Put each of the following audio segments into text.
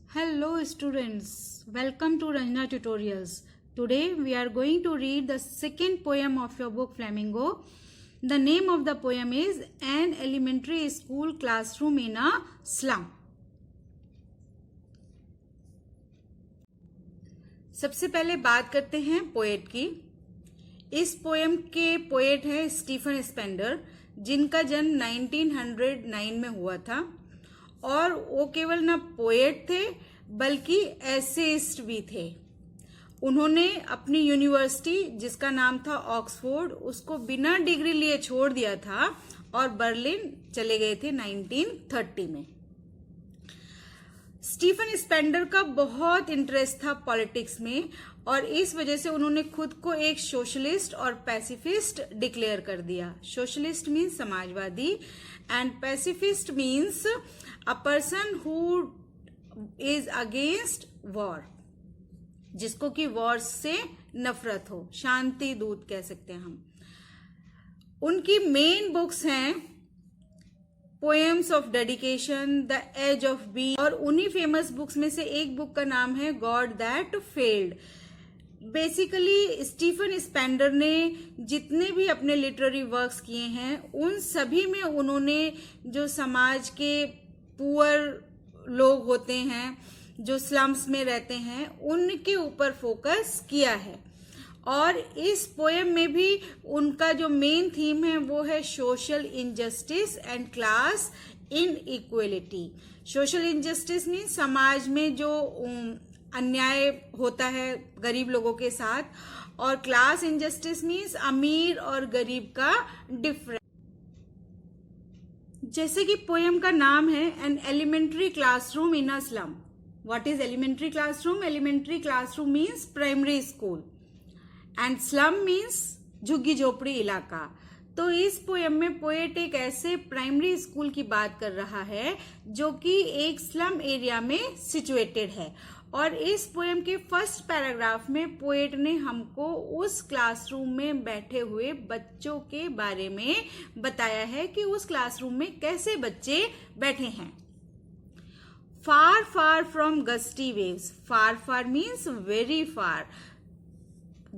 Hello students, welcome to Ranjana Tutorials. Today we are going to read the second poem of your book Flamingo. The name of the poem is An Elementary School Classroom in a Slum. सबसे पहले बात करते हैं poet की। इस poem के poet हैं Stephen Spender, जिनका जन्म 1909 में हुआ था और वो केवल ना पोएट थे बल्कि एसेइस्ट भी थे। उन्होंने अपनी यूनिवर्सिटी, जिसका नाम था ऑक्सफोर्ड, उसको बिना डिग्री लिए छोड़ दिया था और बर्लिन चले गए थे 1930 में। स्टीफन स्पेंडर का बहुत इंटरेस्ट था पॉलिटिक्स में और इस वजह से उन्होंने खुद को एक सोशलिस्ट और पैसिफिस्ट डिक्लेयर कर दिया। Socialist means Samajwadi and pacifist means a person who is against war, जिसको कि वॉर से नफरत हो, शांति दूत कह सकते हैं हम। उनकी मेन बुक्स हैं poems of dedication, the edge of be, और उन्हीं फेमस बुक्स में से एक बुक का नाम है God that failed. Basically Stephen Spender ने जितने भी अपने लिटरेरी वर्क्स किए हैं उन सभी में उन्होंने जो समाज के पुअर लोग होते हैं, जो स्लम्स में रहते हैं, उनके ऊपर फोकस किया है। और इस पोएम में भी उनका जो मेन थीम है वो है social injustice and class inequality. Social injustice means समाज में जो अन्याय होता है गरीब लोगों के साथ, और क्लास इनजस्टिस मीन्स अमीर और गरीब का डिफरेंस। जैसे कि पोएम का नाम है an elementary classroom in a slum. What is elementary classroom? Elementary classroom means primary school and slum means झुग्गी झोपड़ी इलाका। तो इस पोएम में पोएट एक ऐसे प्राइमरी स्कूल की बात कर रहा है जो कि एक स्लम एरिया में सिचुएटेड है। और इस पोएम के फर्स्ट पैराग्राफ में पोएट ने हमको उस क्लासरूम में बैठे हुए बच्चों के बारे में बताया है कि उस क्लासरूम में कैसे बच्चे बैठे हैं। Far far from gusty waves, far far means very far,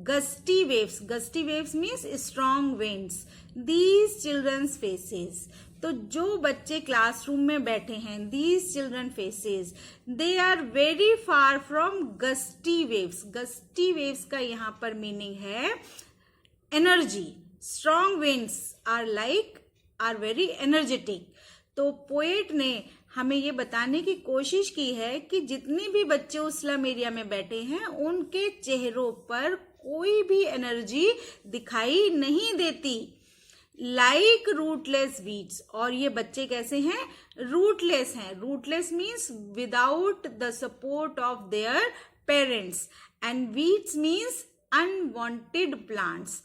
gusty waves means strong winds, these children's faces। तो जो बच्चे क्लासरूम में बैठे हैं, these children faces, they are very far from gusty waves। gusty waves का यहाँ पर meaning है energy. strong winds are very energetic। तो पोएट ने हमें ये बताने की कोशिश की है कि जितने भी बच्चे उस स्लम एरिया में बैठे हैं उनके चेहरों पर कोई भी एनर्जी दिखाई नहीं देती, लाइक रूटलेस वीड्स। और ये बच्चे कैसे हैं? रूटलेस हैं। Rootless means without the support of their parents, and weeds means unwanted plants.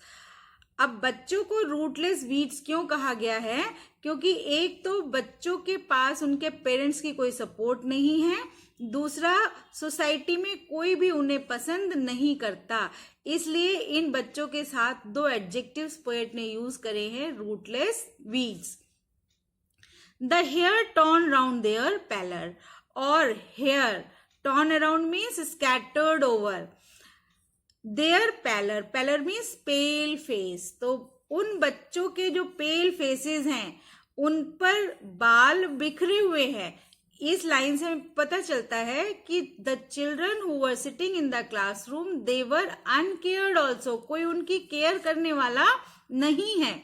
अब बच्चों को रूटलेस वीड्स क्यों कहा गया है? क्योंकि एक तो बच्चों के पास उनके पेरेंट्स की कोई सपोर्ट नहीं है, दूसरा सोसाइटी में कोई भी उन्हें पसंद नहीं करता। इसलिए इन बच्चों के साथ दो एडजेक्टिव्स पोएट ने यूज करे हैं, rootless weeds. The hair torn round their pallor, और hair torn around means scattered over their pallor, pallor means pale face. तो उन बच्चों के जो पेल फेसेस हैं उन पर बाल बिखरे हुए हैं। इस लाइन से पता चलता है कि the children who were sitting in the classroom they were uncared also, कोई उनकी केयर करने वाला नहीं है।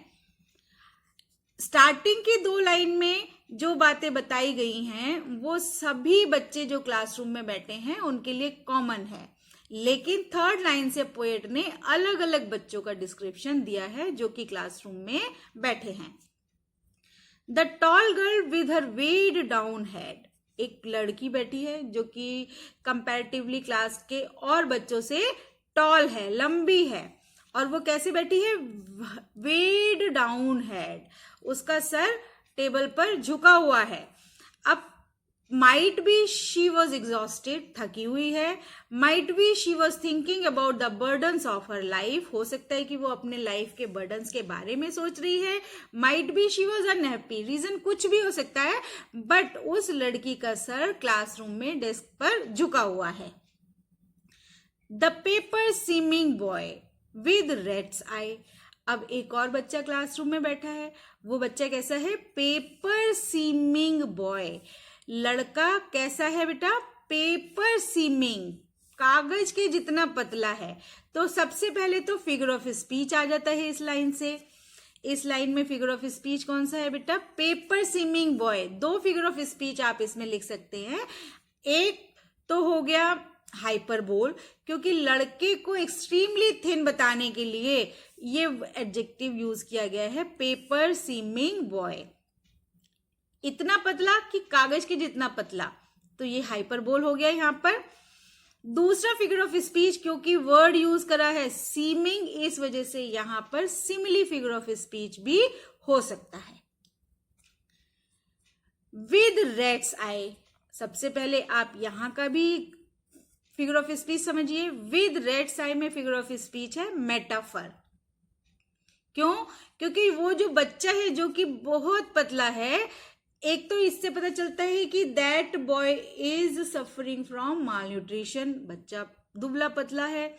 स्टार्टिंग की दो लाइन में जो बातें बताई गई हैं वो सभी बच्चे जो क्लासरूम में बैठे हैं उनके लिए कॉमन है, लेकिन थर्ड लाइन से पोएट ने अलग अलग बच्चों का डिस्क्रिप्शन दिया है जो कि क्लासरूम में बैठे हैं। The tall girl with her weighed down head, एक लड़की बैठी है जो कि कंपैरेटिवली क्लास के और बच्चों से टॉल है, लंबी है। और वो कैसे बैठी है? वेड डाउन हेड, उसका सर टेबल पर झुका हुआ है। अब might be she was exhausted, थकी हुई है. Might be she was thinking about the burdens of her life, हो सकता है कि वो अपने लाइफ के बर्डन्स के बारे में सोच रही है. Might be she was unhappy, reason कुछ भी हो सकता है, बट उस लड़की का सर क्लासरूम में डेस्क पर झुका हुआ है. The paper seeming boy with rat's eye, अब एक और बच्चा क्लासरूम में बैठा है. वो बच्चा कैसा है? Paper seeming boy. लड़का कैसा है बेटा? पेपर सीमिंग, कागज के जितना पतला है. तो सबसे पहले तो फिगर ऑफ स्पीच आ जाता है इस लाइन से. इस लाइन में फिगर ऑफ स्पीच कौन सा है बेटा? Paper seeming boy. दो फिगर ऑफ स्पीच आप इसमें लिख सकते हैं. एक तो हो गया हाइपरबोल, क्योंकि लड़के को एक्सट्रीमली थिन बताने के लिए ये एडजेक्टिव यूज किया गया है, पेपर सीमिंग बॉय. इतना पतला कि कागज के जितना पतला, तो ये हाइपरबोल हो गया यहां पर. दूसरा फिगर ऑफ स्पीच, क्योंकि वर्ड यूज करा है सीमिंग, इस वजह से यहां पर सिमिली फिगर ऑफ स्पीच भी हो सकता है. विद रेड्स आई, सबसे पहले आप यहां का भी फिगर ऑफ स्पीच समझिए. विद रेड्स आई में फिगर ऑफ स्पीच है मेटाफर. क्यों? क्योंकि वो जो बच्चा है जो कि बहुत पतला है, एक तो इससे पता चलता है कि that boy is suffering from mall nutrition, बच्चा दुबला पतला है.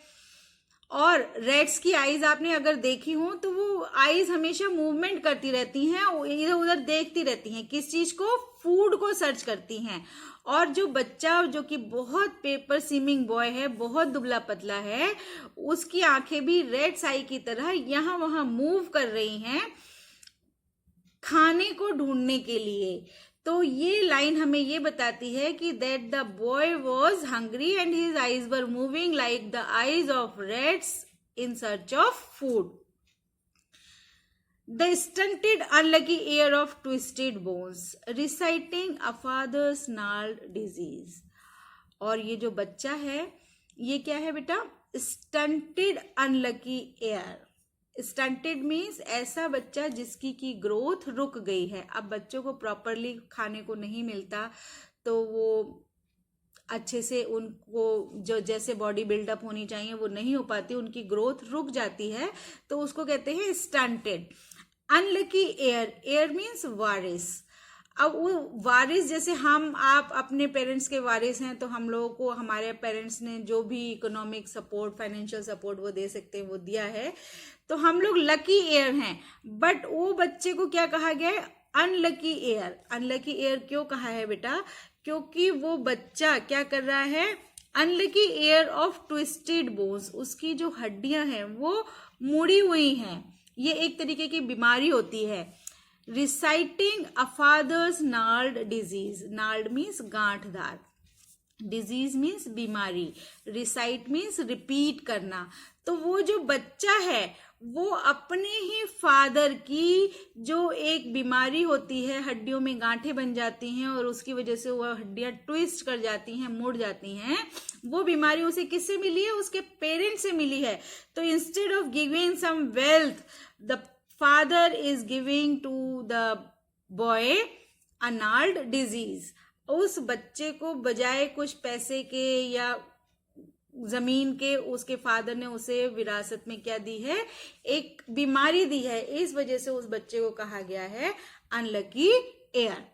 और रेड्स की आईज आपने अगर देखी हो तो वो आईज हमेशा मूवमेंट करती रहती हैं, इधर उधर देखती रहती हैं. किस चीज को? फूड को सर्च करती हैं. और जो बच्चा जो कि बहुत पेपर सीमिंग बॉय है, बहुत दुबला पतला है, उसकी आंखें भी रेड्स आई की तरह यहां वहां मूव कर रही हैं खाने को ढूंढने के लिए. तो ये लाइन हमें ये बताती है कि that the boy was hungry and his eyes were moving like the eyes of rats in search of food. The stunted unlucky heir of twisted bones reciting a father's gnarled disease. और ये जो बच्चा है ये क्या है बेटा? Stunted unlucky heir. Stunted means ऐसा बच्चा जिसकी की ग्रोथ रुक गई है. अब बच्चों को प्रॉपरली खाने को नहीं मिलता तो वो अच्छे से उनको जो जैसे बॉडी बिल्डअप होनी चाहिए वो नहीं हो पाती, उनकी ग्रोथ रुक जाती है, तो उसको कहते हैं stunted. Unlucky heir, heir means वारिस. अब वो वारिस, जैसे हम आप अपने पेरेंट्स के वारिस हैं, तो हम लोगों को हमारे पेरेंट्स ने जो भी इकोनॉमिक सपोर्ट, फाइनेंशियल सपोर्ट वो दे सकते हैं वो दिया है, तो हम लोग लकी एयर हैं. बट वो बच्चे को क्या कहा गया है? Unlucky air. अनलकी एयर क्यों कहा है बेटा? क्योंकि वो बच्चा क्या कर रहा है? Unlucky heir of twisted bones, उसकी जो हड्डियां हैं वो मुड़ी हुई हैं. ये एक तरीके की बीमारी होती है. Reciting a father's gnarled disease. Gnarled means गांठदार, डिजीज मीन्स बीमारी, रिसाइट मीन्स रिपीट करना. तो वो जो बच्चा है वो अपने ही फादर की जो एक बीमारी होती है, हड्डियों में गांठें बन जाती हैं और उसकी वजह से वो हड्डियां ट्विस्ट कर जाती हैं, मुड़ जाती हैं, वो बीमारी उसे किससे मिली है? उसके पेरेंट्स से मिली है. तो instead of giving some wealth, the father is giving to the boy a gnarled disease. उस बच्चे को बजाय कुछ पैसे के या जमीन के, उसके फादर ने उसे विरासत में क्या दी है? एक बीमारी दी है. इस वजह से उस बच्चे को कहा गया है unlucky air.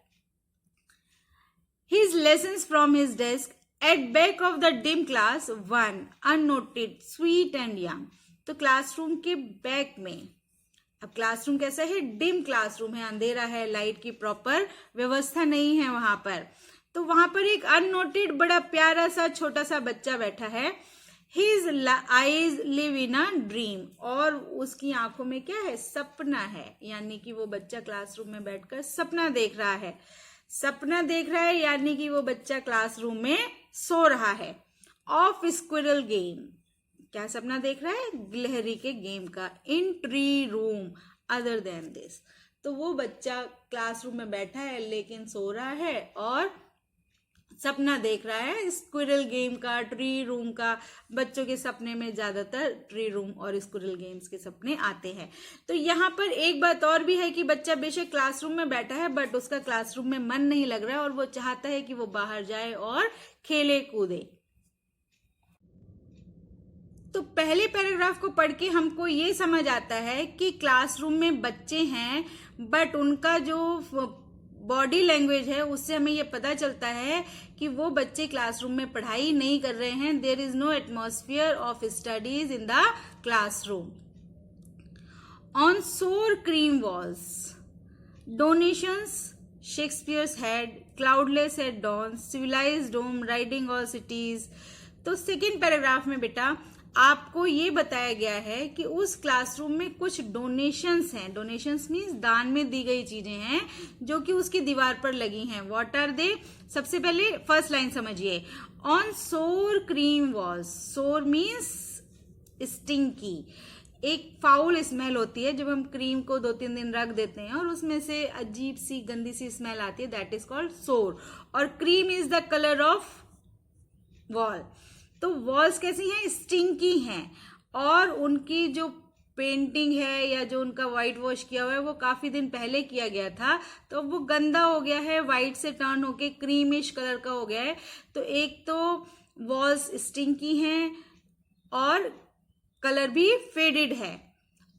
His lessons from his desk at back of the dim class, one unnoted, sweet and young. तो क्लासरूम के बैक में, अब क्लासरूम कैसा है? डिम क्लासरूम है, अंधेरा है, लाइट की प्रॉपर व्यवस्था नहीं है वहां पर. तो वहां पर एक अननोटेड बड़ा प्यारा सा छोटा सा बच्चा बैठा है. His eyes live in a dream. और उसकी आंखों में क्या है? सपना है. यानी कि वो बच्चा क्लासरूम में बैठकर सपना देख रहा है. सपना देख रहा है यानी कि वो बच्चा क्लासरूम में सो रहा है. ऑफ स्क्विरल गेम, क्या सपना देख रहा है? गिलहरी के गेम का. In tree room, other than this. तो वो बच्चा क्लासरूम में बैठा है लेकिन सो रहा है और सपना देख रहा है स्क्विरल गेम का, ट्री रूम का। बच्चों के सपने में ज्यादातर ट्री रूम और स्क्विरल गेम्स के सपने आते हैं। तो यहाँ पर एक बात और भी है कि बच्चा बेशक क्लासरूम में बैठा है बट उसका क्लासरूम में मन नहीं लग रहा है और वो चाहता है कि वो बाहर जाए और खेले कूदे। तो पहले पैराग्राफ को पढ़ के हमको ये समझ आता है कि क्लासरूम में बच्चे हैं बट उनका जो बॉडी लैंग्वेज है उससे हमें ये पता चलता है कि वो बच्चे क्लासरूम में पढ़ाई नहीं कर रहे हैं। There is no atmosphere of studies in the classroom. On sour cream walls, donations, Shakespeare's head, cloudless at dawn, civilized dome, riding all cities. तो सेकेंड पैराग्राफ में बेटा आपको ये बताया गया है कि उस क्लासरूम में कुछ डोनेशंस हैं। डोनेशंस मीन्स दान में दी गई चीजें हैं जो कि उसकी दीवार पर लगी हैं। What are they? सबसे पहले फर्स्ट लाइन समझिए। On sour cream walls, sore means stinky, एक फाउल स्मेल होती है जब हम क्रीम को 2-3 दिन रख देते हैं और उसमें से अजीब सी गंदी सी स्मेल आती है, दैट इज कॉल्ड सोर। और cream is the colour of wall. तो वॉल्स कैसी हैं? स्टिंकी हैं और उनकी जो पेंटिंग है या जो उनका व्हाइट वॉश किया हुआ है वो काफी दिन पहले किया गया था, तो वो गंदा हो गया है, व्हाइट से टर्न होके क्रीमिश कलर का हो गया है। तो एक तो वॉल्स स्टिंकी हैं और कलर भी फेडेड है।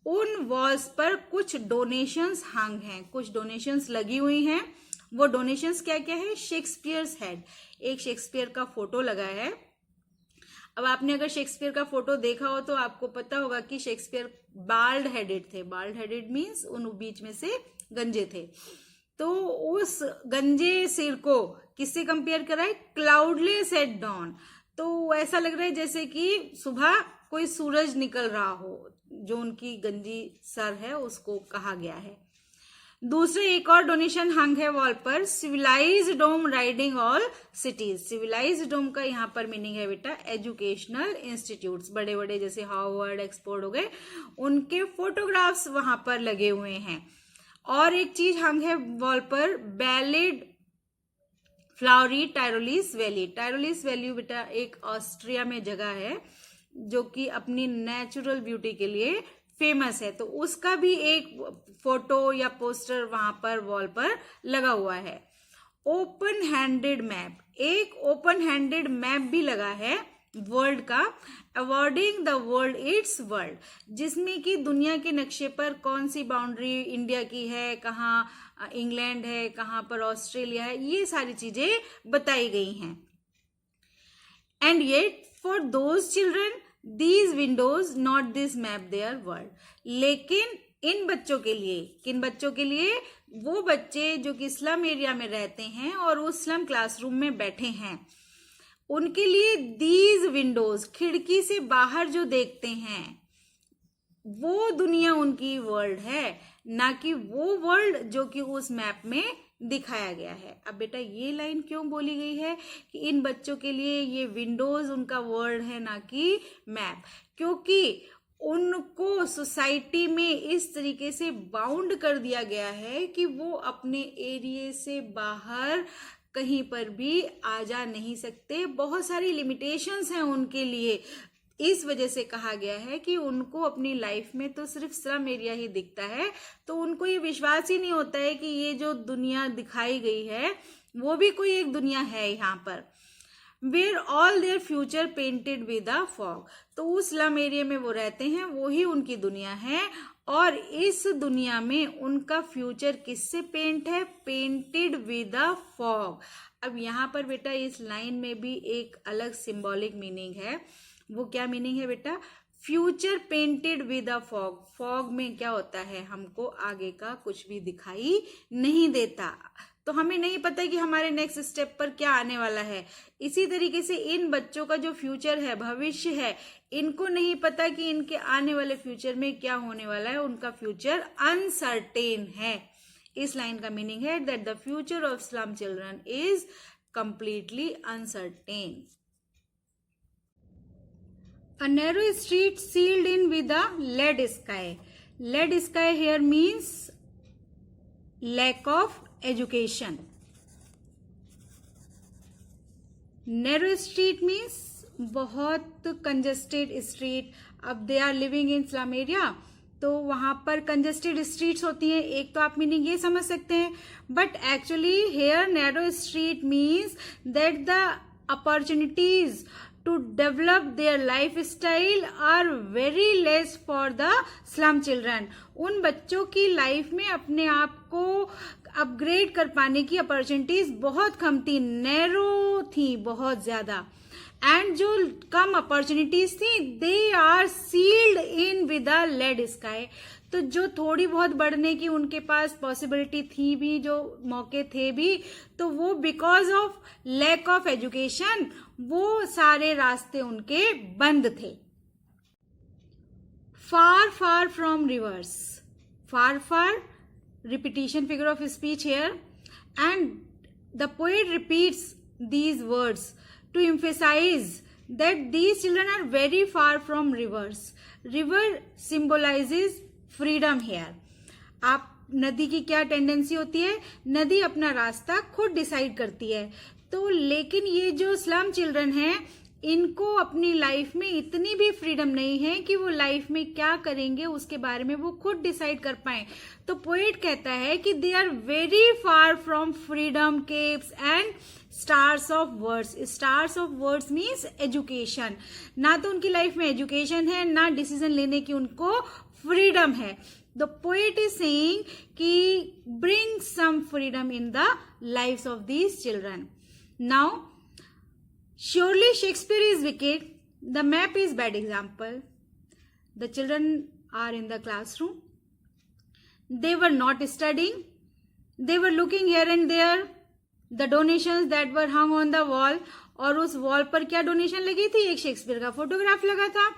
उन वॉल्स पर कुछ डोनेशंस हंग हैं, कुछ डोनेशंस लगी हुई हैं। वो डोनेशंस क्या क्या है? शेक्सपियर्स हेड, एक शेक्सपियर का फोटो लगा है। अब आपने अगर शेक्सपियर का फोटो देखा हो तो आपको पता होगा कि शेक्सपियर बाल्ड हेडेड थे। बाल्ड हेडेड मीन्स उन बीच में से गंजे थे। तो उस गंजे सिर को किससे कंपेयर करा है? Cloudless at dawn. तो ऐसा लग रहा है जैसे कि सुबह कोई सूरज निकल रहा हो, जो उनकी गंजी सर है उसको कहा गया है। दूसरे एक और डोनेशन हंग है वॉल पर, सिविलाइज्ड डोम राइडिंग ऑल सिटीज। सिविलाइज्ड डोम का यहाँ पर मीनिंग है बेटा एजुकेशनल इंस्टीट्यूट्स, बड़े बड़े जैसे हार्वर्ड, ऑक्सफोर्ड हो गए, उनके फोटोग्राफ्स वहां पर लगे हुए हैं। और एक चीज हंग है वॉल पर, बैलेड फ्लावरी टायरोलिस वैली। टायरोलिस वैली बेटा एक ऑस्ट्रिया में जगह है जो कि अपनी नेचुरल ब्यूटी के लिए फेमस है। तो उसका भी एक फोटो या पोस्टर वहां पर वॉल पर लगा हुआ है। ओपन हैंडेड मैप, एक ओपन हैंडेड मैप भी लगा है वर्ल्ड का, awarding the world it's world, जिसमें कि दुनिया के नक्शे पर कौन सी बाउंड्री इंडिया की है, कहाँ इंग्लैंड है, कहाँ पर ऑस्ट्रेलिया है, ये सारी चीजें बताई गई हैं। And yet for those children these Windows not this map there world. लेकिन इन बच्चों के लिए, किन बच्चों के लिए? वो बच्चे जो कि स्लम एरिया में रहते हैं और उस स्लम क्लासरूम में बैठे हैं, उनके लिए दीज विंडोज, खिड़की से बाहर जो देखते हैं वो दुनिया उनकी वर्ल्ड है, ना कि वो वर्ल्ड जो कि उस मैप में दिखाया गया है। अब बेटा ये लाइन क्यों बोली गई है कि इन बच्चों के लिए ये विंडोज उनका वर्ल्ड है ना कि मैप? क्योंकि उनको सोसाइटी में इस तरीके से बाउंड कर दिया गया है कि वो अपने एरिया से बाहर कहीं पर भी आ जा नहीं सकते। बहुत सारी लिमिटेशंस हैं उनके लिए। इस वजह से कहा गया है कि उनको अपनी लाइफ में तो सिर्फ स्लम एरिया ही दिखता है, तो उनको ये विश्वास ही नहीं होता है कि ये जो दुनिया दिखाई गई है वो भी कोई एक दुनिया है यहाँ पर। Where all their future painted with a fog, तो उस स्लम एरिया में वो रहते हैं, वो ही उनकी दुनिया है। और इस दुनिया में उनका फ्यूचर किससे पेंट है? Painted with a fog. अब यहाँ पर बेटा इस लाइन में भी एक अलग सिंबॉलिक मीनिंग है। वो क्या मीनिंग है बेटा? Future painted with a fog. Fog में क्या होता है? हमको आगे का कुछ भी दिखाई नहीं देता, तो हमें नहीं पता कि हमारे नेक्स्ट स्टेप पर क्या आने वाला है। इसी तरीके से इन बच्चों का जो फ्यूचर है, भविष्य है, इनको नहीं पता कि इनके आने वाले फ्यूचर में क्या होने वाला है। उनका फ्यूचर अनसर्टेन है। इस लाइन का मीनिंग है that the future of slum children is completely uncertain. A narrow street sealed in with a lead sky. Lead sky here means lack of education. Narrow street means बहुत congested street. अब they are living in slum area, तो वहां पर congested streets होती हैं. एक तो आप मीनिंग ये समझ सकते हैं, but actually here narrow street means that the opportunities to develop their lifestyle are very less for the slum children. उन बच्चों की लाइफ में अपने आप को अपग्रेड कर पाने की अपॉर्चुनिटीज बहुत कम थी, नैरो थी बहुत ज्यादा. एंड जो कम अपॉर्चुनिटीज थी they are sealed in with a lead sky. तो जो थोड़ी बहुत बढ़ने की उनके पास पॉसिबिलिटी थी भी, जो मौके थे भी, तो वो because of lack of education वो सारे रास्ते उनके बंद थे. Far far from rivers. Far far repetition figure of speech here, and the poet repeats these words to emphasize that these children are very far from rivers. River symbolizes freedom here. आप नदी की क्या tendency होती है, नदी अपना रास्ता खुद डिसाइड करती है. तो लेकिन ये जो स्लम चिल्ड्रन हैं इनको अपनी लाइफ में इतनी भी फ्रीडम नहीं है कि वो लाइफ में क्या करेंगे उसके बारे में वो खुद डिसाइड कर पाए. तो पोएट कहता है कि they are very far from freedom, caves and stars of words. Stars of words means education. ना तो उनकी लाइफ में एजुकेशन है, ना डिसीजन लेने की उनको फ्रीडम है. द पोएट इज सेइंग कि bring some freedom in the lives of these children. Now surely Shakespeare is wicked. The map is bad example. The children are in the classroom. They were not studying. They were looking here and there. The donations that were hung on the wall. और उस wall पर क्या donation लगी थी, एक Shakespeare का photograph लगा था.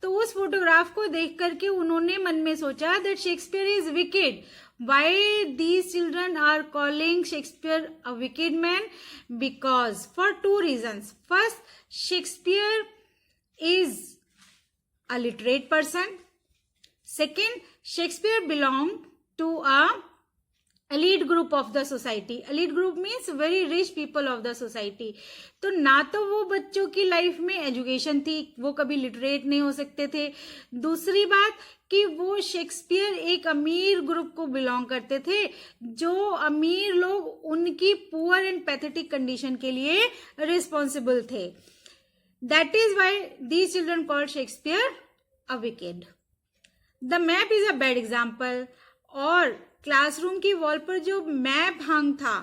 तो उस फोटोग्राफ को देख करके उन्होंने मन में सोचा that Shakespeare is wicked. Why these children are calling Shakespeare a wicked man? Because for two reasons. First, Shakespeare is a literate person. Second, Shakespeare belonged to a elite group of the society. Elite group means very rich people of the society. तो ना तो वो बच्चों की life में education थी, वो कभी लिटरेट नहीं हो सकते थे. दूसरी बात कि वो शेक्सपियर एक अमीर ग्रुप को बिलोंग करते थे, जो अमीर लोग उनकी पुअर एंड पैथेटिक कंडीशन के लिए रिस्पॉन्सिबल थे. That is why these children called Shakespeare a wicked. The map is a bad example. और क्लासरूम की वॉल पर जो मैप हंग था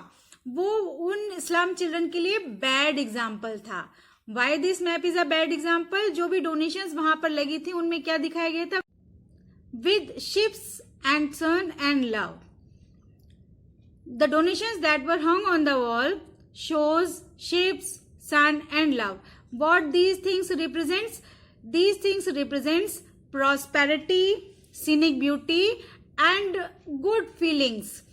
वो उन स्लम चिल्ड्रन के लिए बैड एग्जाम्पल था. Why this map is a bad example? जो भी डोनेशंस वहां पर लगी थी उनमें क्या दिखाया गया था, with ships and sun and love. The donations that were hung on the wall shows ships, sun and love. What these things represents? These things represents prosperity, scenic beauty and good feelings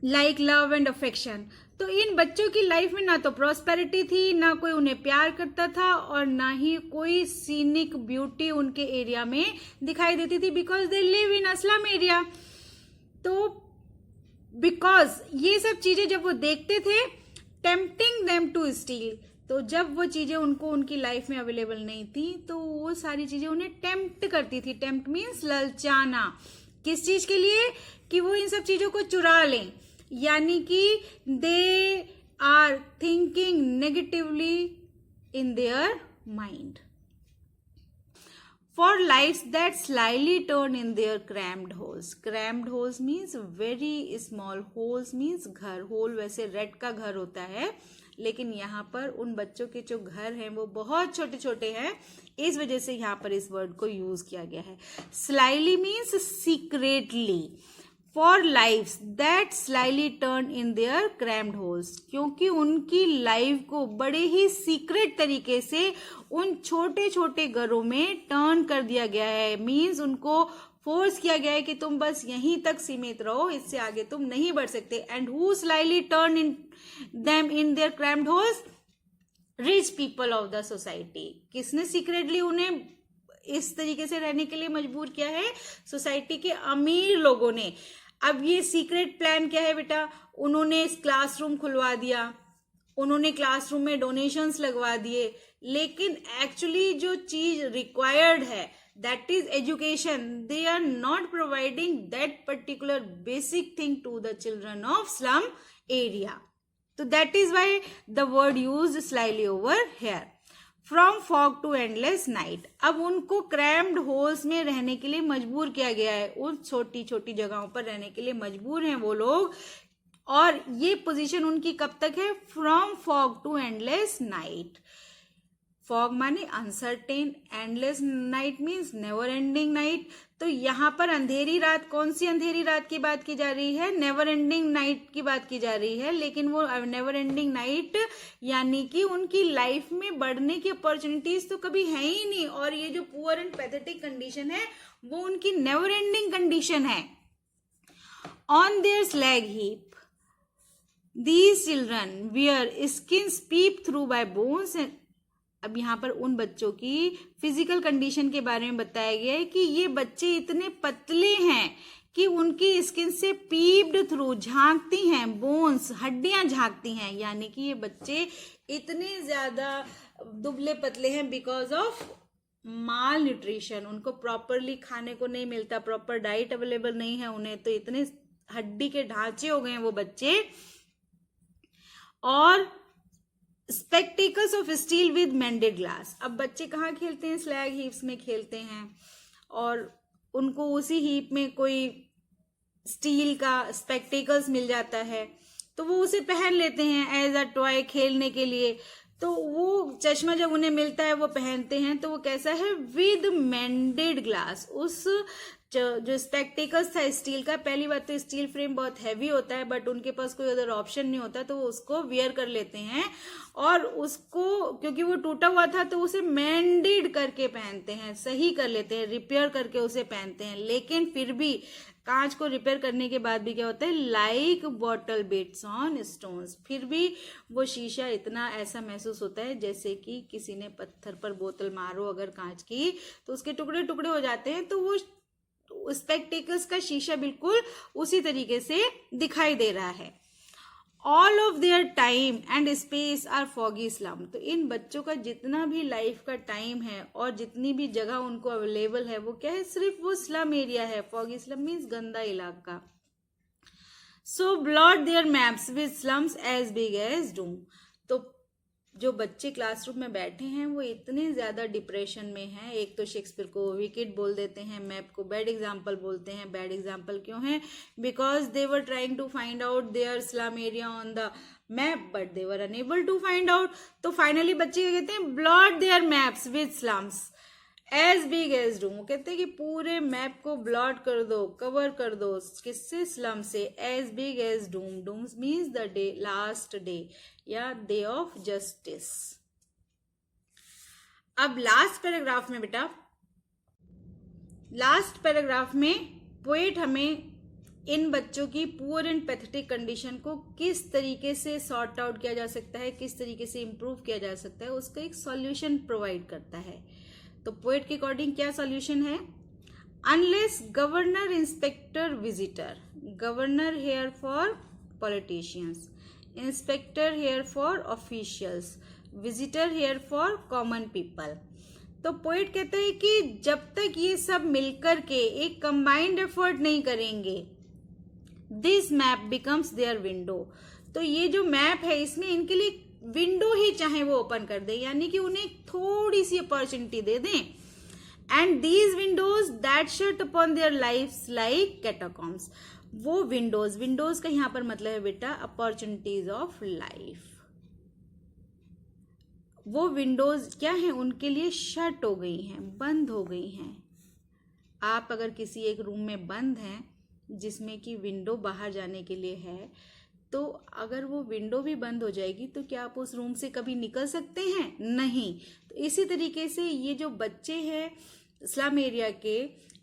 like love and affection. तो इन बच्चों की life में ना तो prosperity थी, ना कोई उन्हें प्यार करता था और ना ही कोई सीनिक ब्यूटी उनके एरिया में दिखाई देती थी, because they live in Aslam area. तो बिकॉज ये सब चीजें जब वो देखते थे, टेम्पटिंग देम टू स्टील, तो जब वो चीजें उनको उनकी लाइफ में अवेलेबल नहीं थी तो वो सारी चीजें उन्हें टेम्प्ट करती थी. टेम्प्ट मीन्स ललचाना. किस चीज के लिए? कि वो इन सब चीजों को चुरा लें, यानी कि they are thinking negatively in their mind. For lives that slyly turn in their crammed holes. Crammed holes means very small. Holes means घर. Hole वैसे रेड का घर होता है, लेकिन यहाँ पर उन बच्चों के जो घर हैं वो बहुत छोटे छोटे हैं, इस वजह से यहाँ पर इस वर्ड को यूज किया गया है. Slyly means secretly. For lives that slyly turn in their crammed holes. क्योंकि उनकी लाइफ को बड़े ही सीक्रेट तरीके से उन छोटे छोटे घरों में टर्न कर दिया गया है. मीन्स उनको फोर्स किया गया है कि तुम बस यहीं तक सीमित रहो, इससे आगे तुम नहीं बढ़ सकते. And who slightly turn in them in their crammed holes? Rich people of the society. किसने सीक्रेटली उन्हें इस तरीके से रहने के लिए मजबूर किया है? सोसाइटी के अमीर लोगों ने. अब ये सीक्रेट प्लान क्या है बेटा? उन्होंने इस क्लासरूम खुलवा दिया, उन्होंने क्लासरूम में डोनेशंस लगवा दिए, लेकिन एक्चुअली जो चीज रिक्वायर्ड है that is education, they are not providing that particular basic thing to the children of slum area. So that is why the word used slightly over here. From fog to endless night. अब उनको cramped holes में रहने के लिए मजबूर किया गया है, उन छोटी छोटी जगहों पर रहने के लिए मजबूर हैं वो लोग, और ये पोजीशन उनकी कब तक है? From fog to endless night. Fog माने uncertain, endless night means never ending night. तो यहाँ पर अंधेरी रात, कौन सी अंधेरी रात की बात की जा रही है? नेवर एंडिंग नाइट की बात की जा रही है. लेकिन वो नेवर एंडिंग नाइट यानी कि उनकी लाइफ में बढ़ने की अपॉर्चुनिटीज तो कभी है ही नहीं, और ये जो पुअर एंड पैथेटिक कंडीशन है वो उनकी नेवर एंडिंग कंडीशन है. On their slag heap these children wear skins peep through by bones. अब यहाँ पर उन बच्चों की फिजिकल कंडीशन के बारे में बताया गया है कि ये बच्चे इतने पतले हैं कि उनकी स्किन से पीप्ड थ्रू, झांकती हैं, बोन्स, हड्डियां झांकती हैं, यानी कि ये बच्चे इतने ज्यादा दुबले पतले हैं बिकॉज ऑफ माल न्यूट्रिशन. उनको प्रॉपरली खाने को नहीं मिलता, प्रॉपर डाइट अवेलेबल नहीं है उन्हें, तो इतने हड्डी के ढांचे हो गए हैं वो बच्चे. और spectacles of steel with मेंडेड glass. अब बच्चे कहाँ खेलते हैं? स्लैग हीप्स में खेलते हैं, और उनको उसी हीप में कोई स्टील का स्पेक्टिकल्स मिल जाता है तो वो उसे पहन लेते हैं एज अ टॉय खेलने के लिए. तो वो चश्मा जब उन्हें मिलता है वो पहनते हैं, तो वो कैसा है? With मेंडेड glass. उस जो स्पेक्टिकल्स था स्टील का, पहली बात तो स्टील फ्रेम बहुत हैवी होता है, बट उनके पास कोई अदर ऑप्शन नहीं होता, तो वो उसको वियर कर लेते हैं, और उसको क्योंकि वो टूटा हुआ था तो उसे मेंडेड करके पहनते हैं, सही कर लेते हैं, रिपेयर करके उसे पहनते हैं. लेकिन फिर भी कांच को रिपेयर करने के बाद भी क्या होता है? Like bottle beads on stones. फिर भी वो शीशा इतना ऐसा महसूस होता है जैसे कि किसी ने पत्थर पर बोतल मारो अगर कांच की, तो उसके टुकड़े टुकड़े हो जाते हैं. तो वो स्पेक्टिकल्स का शीशा बिल्कुल उसी तरीके से दिखाई दे रहा है. All of their time and space are foggy slum. तो इन बच्चों का जितना भी लाइफ का टाइम है और जितनी भी जगह उनको अवेलेबल है वो क्या है? सिर्फ वो स्लम एरिया है. फॉगी स्लम मीन्स गंदा इलाका. So blot their maps with slums as big as doom. तो जो बच्चे क्लासरूम में बैठे हैं वो इतने ज्यादा डिप्रेशन में हैं. एक तो शेक्सपियर को विकेट बोल देते हैं, मैप को बैड एग्जाम्पल बोलते हैं. बैड एग्जाम्पल क्यों है? Because they were trying to find out their slum area on the map but they were unable to find out. तो फाइनली बच्चे क्या कहते हैं? Blot their maps with slums as big as doom. वो कहते हैं कि पूरे मैप को ब्लॉट कर दो, कवर कर दो. किससे? स्लम से. As big as doom. Dooms means the day, last day या डे ऑफ जस्टिस. अब लास्ट पैराग्राफ में बेटा, लास्ट पैराग्राफ में पोएट हमें इन बच्चों की पुअर एंड पैथेटिक कंडीशन को किस तरीके से सॉर्ट आउट किया जा सकता है, किस तरीके से इंप्रूव किया जा सकता है, उसका एक सॉल्यूशन प्रोवाइड करता है. तो पोएट के अकॉर्डिंग क्या सॉल्यूशन है? Unless governor, inspector, visitor. Governor here for politicians, inspector here for officials, visitor here for common people. तो पोएट कहता है कि जब तक ये सब मिलकर के एक कंबाइंड एफर्ट नहीं करेंगे, this map becomes their window. तो ये जो मैप है इसमें इनके लिए विंडो ही चाहे वो ओपन कर दे, यानी कि उन्हें थोड़ी सी अपॉर्चुनिटी दे दें. And these windows that shut upon their lifes like catacombs. वो विंडोज, विंडोज का यहां पर मतलब है बेटा अपॉर्चुनिटीज ऑफ लाइफ. वो विंडोज क्या है? उनके लिए शट हो गई हैं, बंद हो गई हैं. आप अगर किसी एक रूम में बंद हैं जिसमें कि विंडो बाहर जाने के लिए है, तो अगर वो विंडो भी बंद हो जाएगी तो क्या आप उस रूम से कभी निकल सकते हैं? नहीं. तो इसी तरीके से ये जो बच्चे हैं स्लम एरिया के,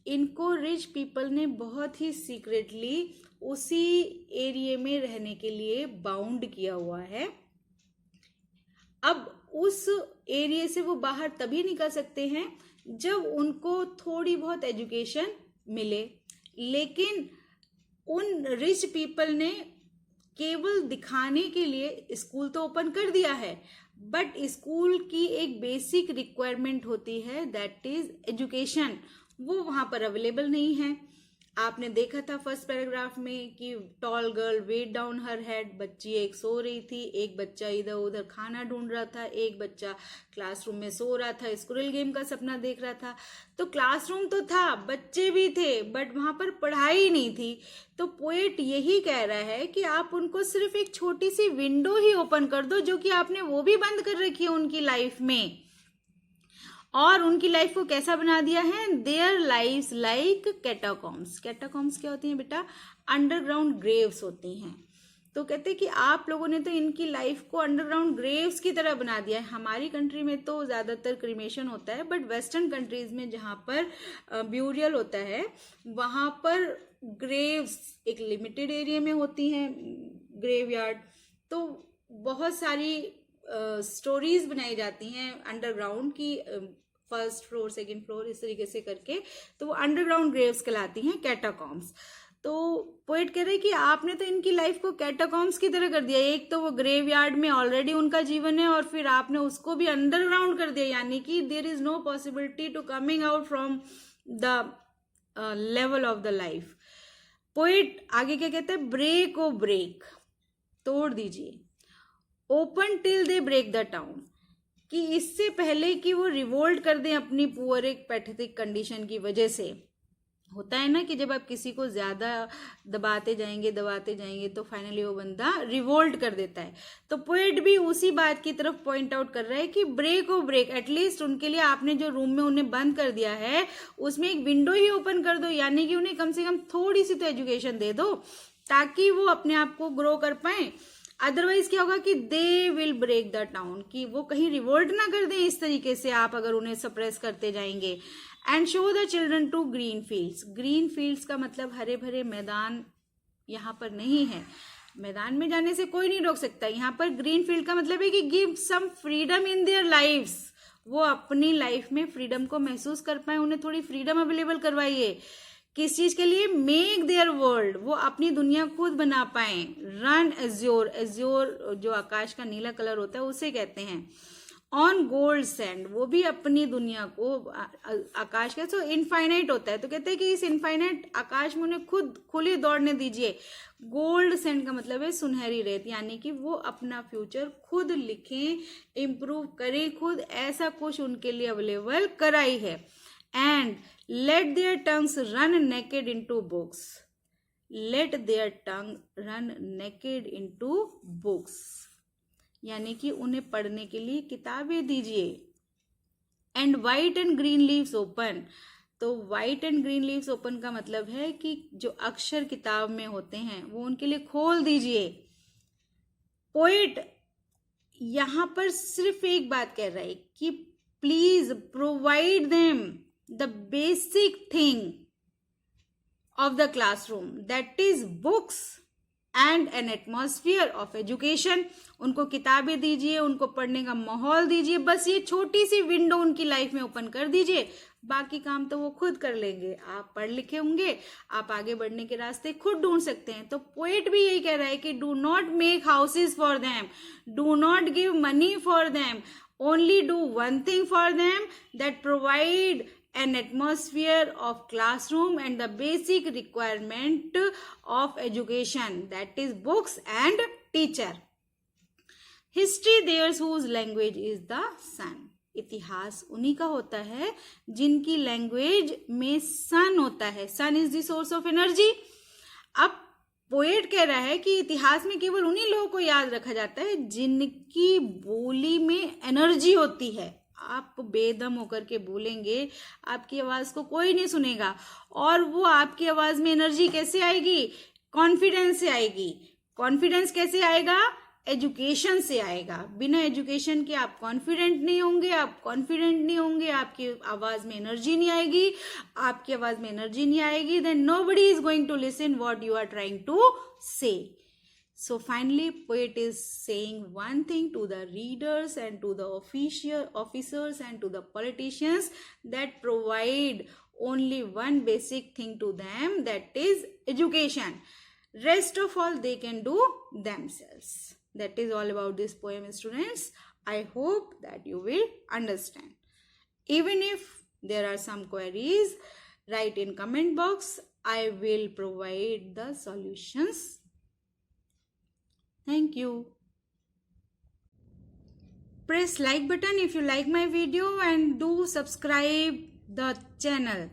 इनको रिच पीपल ने बहुत ही सीक्रेटली उसी एरिया में रहने के लिए बाउंड किया हुआ है. अब उस एरिया से वो बाहर तभी निकल सकते हैं जब उनको थोड़ी बहुत एजुकेशन मिले. लेकिन उन रिच पीपल ने केवल दिखाने के लिए स्कूल तो ओपन कर दिया है, बट स्कूल की एक बेसिक रिक्वायरमेंट होती है, दैट इज एजुकेशन, वो वहां पर अवेलेबल नहीं है। आपने देखा था फर्स्ट पैराग्राफ में कि tall girl weighed down her head, बच्ची एक सो रही थी, एक बच्चा इधर उधर खाना ढूंढ रहा था, एक बच्चा क्लासरूम में सो रहा था, स्क्विरल गेम का सपना देख रहा था। तो क्लासरूम तो था, बच्चे भी थे, बट वहां पर पढ़ाई नहीं थी। तो पोएट यही कह रहा है कि आप उनको सिर्फ एक छोटी सी विंडो ही ओपन कर दो, जो कि आपने वो भी बंद कर रखी है उनकी लाइफ में, और उनकी लाइफ को कैसा बना दिया है, their lives like catacombs. Catacombs क्या होती हैं बेटा, अंडरग्राउंड ग्रेव्स होती हैं। तो कहते हैं कि आप लोगों ने तो इनकी लाइफ को अंडरग्राउंड ग्रेव्स की तरह बना दिया है। हमारी कंट्री में तो ज्यादातर क्रिमेशन होता है, बट वेस्टर्न कंट्रीज में जहाँ पर ब्यूरियल होता है, वहां पर ग्रेव्स एक लिमिटेड एरिया में होती हैं, ग्रेवयार्ड। तो बहुत सारी स्टोरीज बनाई जाती हैं अंडरग्राउंड की, फर्स्ट फ्लोर सेकंड फ्लोर इस तरीके से करके, तो वो अंडरग्राउंड ग्रेव्स कहलाती हैं, कैटाकॉम्स। तो पोएट कह रहे हैं कि आपने तो इनकी लाइफ को कैटाकॉम्स की तरह कर दिया। एक तो वो ग्रेवयार्ड में ऑलरेडी उनका जीवन है, और फिर आपने उसको भी अंडरग्राउंड कर दिया, यानी कि there is no possibility to coming out from the level of the life. Poet आगे क्या कहते हैं, ब्रेक ओ ब्रेक, तोड़ दीजिए, open till they break the town, कि इससे पहले कि वो रिवोल्ट कर दें अपनी पुअर एक पैथेटिक कंडीशन की वजह से। होता है ना कि जब आप किसी को ज्यादा दबाते जाएंगे तो फाइनली वो बंदा रिवोल्ट कर देता है। तो पोएट भी उसी बात की तरफ पॉइंट आउट कर रहा है कि ब्रेक ओ ब्रेक, एटलीस्ट उनके लिए आपने जो रूम में उन्हें बंद कर दिया है उसमें एक विंडो ही ओपन कर दो, यानी कि उन्हें कम से कम थोड़ी सी तो एजुकेशन दे दो, ताकि वो अपने आप को ग्रो कर पाए। अदरवाइज क्या होगा कि they will break the town, कि वो कहीं रिवोल्ट ना कर दें इस तरीके से आप अगर उन्हें सप्रेस करते जाएंगे। And show the children to green fields. Green fields का मतलब हरे भरे मैदान यहाँ पर नहीं है, मैदान में जाने से कोई नहीं रोक सकता। यहाँ पर ग्रीन फील्ड का मतलब है कि give some freedom in their lives, वो अपनी लाइफ में फ्रीडम को महसूस कर पाए, उन्हें थोड़ी फ्रीडम अवेलेबल करवाइए। किस चीज के लिए, मेक देयर वर्ल्ड, वो अपनी दुनिया खुद बना पाए। रन एज्योर, एज्योर जो आकाश का नीला कलर होता है उसे कहते हैं। ऑन गोल्ड सैंड, वो भी अपनी दुनिया को, आकाश का तो इनफाइनाइट होता है, तो कहते हैं कि इस इनफाइनाइट आकाश में उन्हें खुद खुली दौड़ने दीजिए। गोल्ड सैंड का मतलब है सुनहरी रेत, यानी कि वो अपना फ्यूचर खुद लिखें, इम्प्रूव करें खुद, ऐसा कुछ उनके लिए अवेलेबल कराई है। And let their tongues run naked into books, let their tongue run naked into books, यानी कि उन्हें पढ़ने के लिए किताबें दीजिए। And white and green leaves open, तो white and green leaves open का मतलब है कि जो अक्षर किताब में होते हैं वो उनके लिए खोल दीजिए। पोएट यहां पर सिर्फ एक बात कह रहा है कि please provide them the basic thing of the classroom, that is books and an atmosphere of education। उनको किताबें दीजिए, उनको पढ़ने का माहौल दीजिए, बस ये छोटी सी विंडो उनकी लाइफ में ओपन कर दीजिए, बाकी काम तो वो खुद कर लेंगे। आप पढ़ लिखे होंगे, आप आगे बढ़ने के रास्ते खुद ढूंढ सकते हैं। तो पोएट भी यही कह रहा है कि do not make houses for them, do not give money for them, only do one thing for them, that provide an atmosphere of classroom and the basic requirement of education, that is books and teacher। history theirs whose language is the sun, इतिहास उन्हीं का होता है जिनकी language में sun होता है, sun is the source of energy. अब पोएट कह रहा है कि इतिहास में केवल उन्हीं लोगों को याद रखा जाता है जिनकी बोली में एनर्जी होती है। आप बेदम होकर के बोलेंगे, आपकी आवाज को कोई नहीं सुनेगा, और वो आपकी आवाज में एनर्जी कैसे आएगी, कॉन्फिडेंस से आएगी। कॉन्फिडेंस कैसे आएगा, एजुकेशन से आएगा। बिना एजुकेशन के आप कॉन्फिडेंट नहीं होंगे, आप कॉन्फिडेंट नहीं होंगे, आपकी आवाज में एनर्जी नहीं आएगी, आपकी आवाज में एनर्जी नहीं आएगी, then nobody is going to listen what you are trying to say. So finally, poet is saying one thing to the readers and to the officers and to the politicians, that provide only one basic thing to them, that is education. Rest of all they can do themselves. That is all about this poem, students. I hope that you will understand. Even if there are some queries, write in comment box. I will provide the solutions. Thank you. Press like button if you like my video and do subscribe the channel.